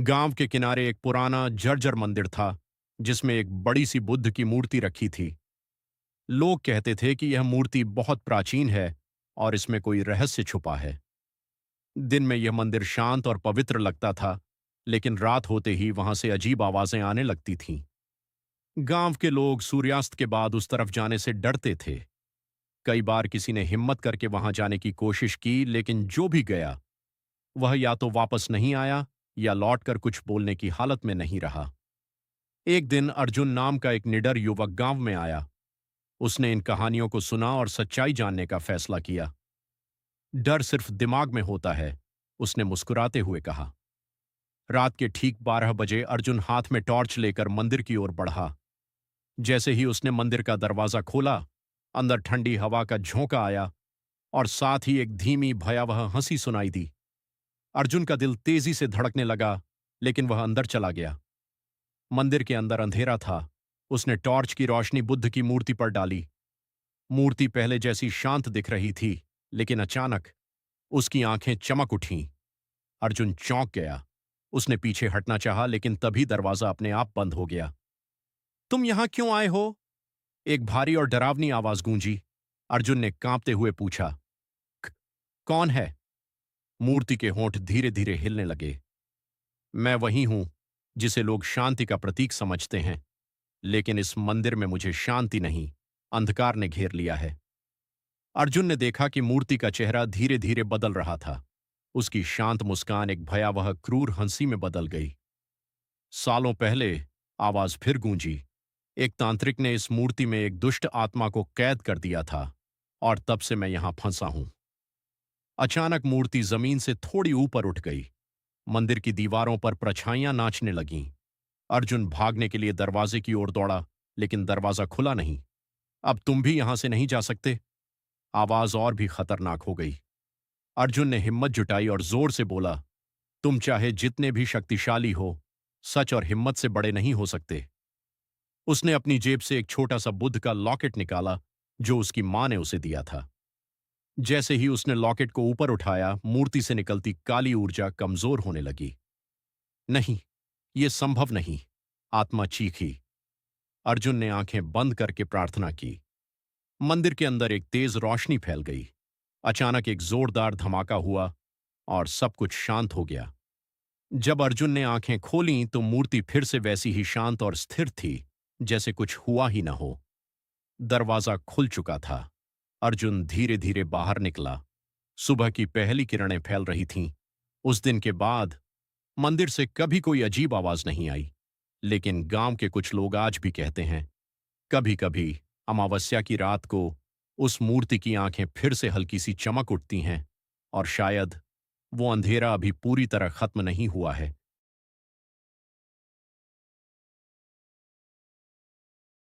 गांव के किनारे एक पुराना जर्जर मंदिर था जिसमें एक बड़ी सी बुद्ध की मूर्ति रखी थी। लोग कहते थे कि यह मूर्ति बहुत प्राचीन है और इसमें कोई रहस्य छुपा है। दिन में यह मंदिर शांत और पवित्र लगता था, लेकिन रात होते ही वहां से अजीब आवाजें आने लगती थीं। गांव के लोग सूर्यास्त के बाद उस तरफ जाने से डरते थे। कई बार किसी ने हिम्मत करके वहां जाने की कोशिश की, लेकिन जो भी गया वह या तो वापस नहीं आया या लौटकर कुछ बोलने की हालत में नहीं रहा। एक दिन अर्जुन नाम का एक निडर युवक गांव में आया। उसने इन कहानियों को सुना और सच्चाई जानने का फैसला किया। डर सिर्फ दिमाग में होता है, उसने मुस्कुराते हुए कहा। रात के ठीक 12 बजे अर्जुन हाथ में टॉर्च लेकर मंदिर की ओर बढ़ा। जैसे ही उसने मंदिर का दरवाजा खोला, अंदर ठंडी हवा का झोंका आया और साथ ही एक धीमी भयावह हंसी सुनाई दी। अर्जुन का दिल तेजी से धड़कने लगा, लेकिन वह अंदर चला गया। मंदिर के अंदर अंधेरा था। उसने टॉर्च की रोशनी बुद्ध की मूर्ति पर डाली। मूर्ति पहले जैसी शांत दिख रही थी, लेकिन अचानक उसकी आंखें चमक उठीं। अर्जुन चौंक गया। उसने पीछे हटना चाहा, लेकिन तभी दरवाजा अपने आप बंद हो गया। तुम यहां क्यों आए हो? एक भारी और डरावनी आवाज गूंजी। अर्जुन ने कांपते हुए पूछा, "क- कौन है?" मूर्ति के होंठ धीरे धीरे हिलने लगे। मैं वही हूं जिसे लोग शांति का प्रतीक समझते हैं, लेकिन इस मंदिर में मुझे शांति नहीं, अंधकार ने घेर लिया है। अर्जुन ने देखा कि मूर्ति का चेहरा धीरे धीरे बदल रहा था। उसकी शांत मुस्कान एक भयावह क्रूर हंसी में बदल गई। सालों पहले आवाज फिर गूंजी। एक तांत्रिक ने इस मूर्ति में एक दुष्ट आत्मा को कैद कर दिया था और तब से मैं यहां फंसा हूं। अचानक मूर्ति जमीन से थोड़ी ऊपर उठ गई। मंदिर की दीवारों पर परछाइयां नाचने लगीं। अर्जुन भागने के लिए दरवाजे की ओर दौड़ा, लेकिन दरवाजा खुला नहीं। अब तुम भी यहां से नहीं जा सकते। आवाज और भी खतरनाक हो गई। अर्जुन ने हिम्मत जुटाई और जोर से बोला, तुम चाहे जितने भी शक्तिशाली हो, सच और हिम्मत से बड़े नहीं हो सकते। उसने अपनी जेब से एक छोटा सा बुद्ध का लॉकेट निकाला, जो उसकी मां ने उसे दिया था। जैसे ही उसने लॉकेट को ऊपर उठाया, मूर्ति से निकलती काली ऊर्जा कमजोर होने लगी। नहीं, यह संभव नहीं, आत्मा चीखी। अर्जुन ने आंखें बंद करके प्रार्थना की। मंदिर के अंदर एक तेज रोशनी फैल गई। अचानक एक जोरदार धमाका हुआ और सब कुछ शांत हो गया। जब अर्जुन ने आंखें खोलीं तो मूर्ति फिर से वैसी ही शांत और स्थिर थी, जैसे कुछ हुआ ही न हो। दरवाजा खुल चुका था। अर्जुन धीरे धीरे बाहर निकला। सुबह की पहली किरणें फैल रही थीं। उस दिन के बाद मंदिर से कभी कोई अजीब आवाज नहीं आई, लेकिन गांव के कुछ लोग आज भी कहते हैं, कभी कभी अमावस्या की रात को उस मूर्ति की आंखें फिर से हल्की सी चमक उठती हैं और शायद वो अंधेरा अभी पूरी तरह खत्म नहीं हुआ है।